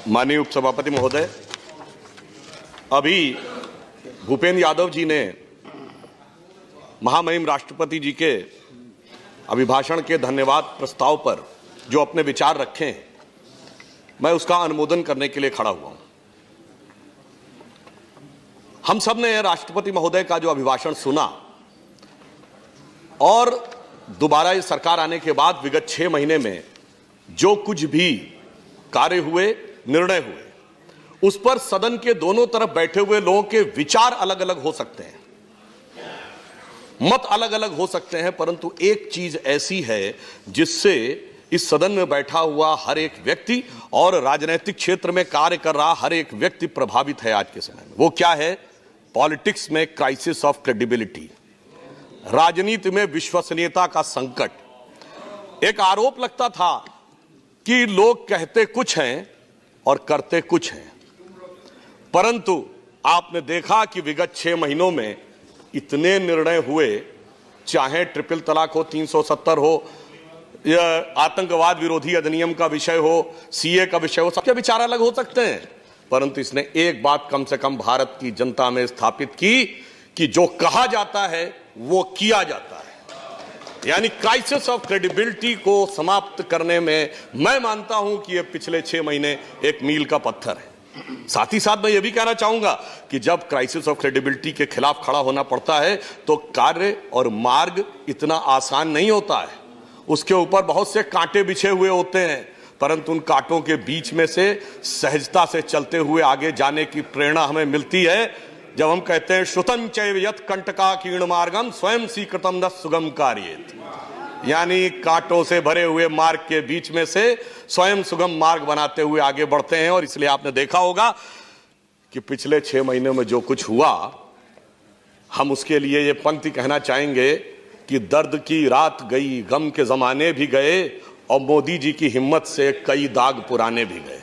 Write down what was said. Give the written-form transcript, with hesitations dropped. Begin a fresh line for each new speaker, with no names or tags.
माननीय उपसभापति महोदय, अभी भूपेंद्र यादव जी ने महामहिम राष्ट्रपति जी के अभिभाषण के धन्यवाद प्रस्ताव पर जो अपने विचार रखे हैं, मैं उसका अनुमोदन करने के लिए खड़ा हुआ हूं। हम सब ने राष्ट्रपति महोदय का जो अभिभाषण सुना और दोबारा ये सरकार आने के बाद विगत 6 महीने में जो कुछ भी कार्य हुए, निर्णय हुए, उस पर सदन के दोनों तरफ बैठे हुए लोगों के विचार अलग अलग हो सकते हैं, मत अलग अलग हो सकते हैं, परंतु एक चीज ऐसी है जिससे इस सदन में बैठा हुआ हर एक व्यक्ति और राजनीतिक क्षेत्र में कार्य कर रहा हर एक व्यक्ति प्रभावित है आज के समय में। वो क्या है? पॉलिटिक्स में क्राइसिस ऑफ क्रेडिबिलिटी, राजनीति में विश्वसनीयता का संकट। एक आरोप लगता था कि लोग कहते कुछ हैं और करते कुछ हैं, परंतु आपने देखा कि विगत 6 महीनों में इतने निर्णय हुए, चाहे ट्रिपल तलाक हो, 370 हो, या आतंकवाद विरोधी अधिनियम का विषय हो, सीए का विषय हो, सबके विचार अलग हो सकते हैं, परंतु इसने एक बात कम से कम भारत की जनता में स्थापित की कि जो कहा जाता है वो किया जाता है। यानी क्राइसिस ऑफ क्रेडिबिलिटी को समाप्त करने में मैं मानता हूं कि ये पिछले 6 महीने एक मील का पत्थर है। साथ ही साथ मैं ये भी कहना चाहूंगा कि जब क्राइसिस ऑफ क्रेडिबिलिटी के खिलाफ खड़ा होना पड़ता है तो कार्य और मार्ग इतना आसान नहीं होता है। उसके ऊपर बहुत से कांटे बिछे हुए होते हैं, परंतु उन कांटों के बीच में से सहजता से चलते हुए आगे जाने की प्रेरणा हमें मिलती है जब हम कहते हैं श्रुतं चैव यत् कंटकाकीर्ण मार्गम स्वयं सीकृतं न सुगम कार्येत। यानी कांटों से भरे हुए मार्ग के बीच में से स्वयं सुगम मार्ग बनाते हुए आगे बढ़ते हैं। और इसलिए आपने देखा होगा कि पिछले 6 महीनों में जो कुछ हुआ, हम उसके लिए ये पंक्ति कहना चाहेंगे कि दर्द की रात गई, गम के जमाने भी गए और मोदी जी की हिम्मत से कई दाग पुराने भी गए।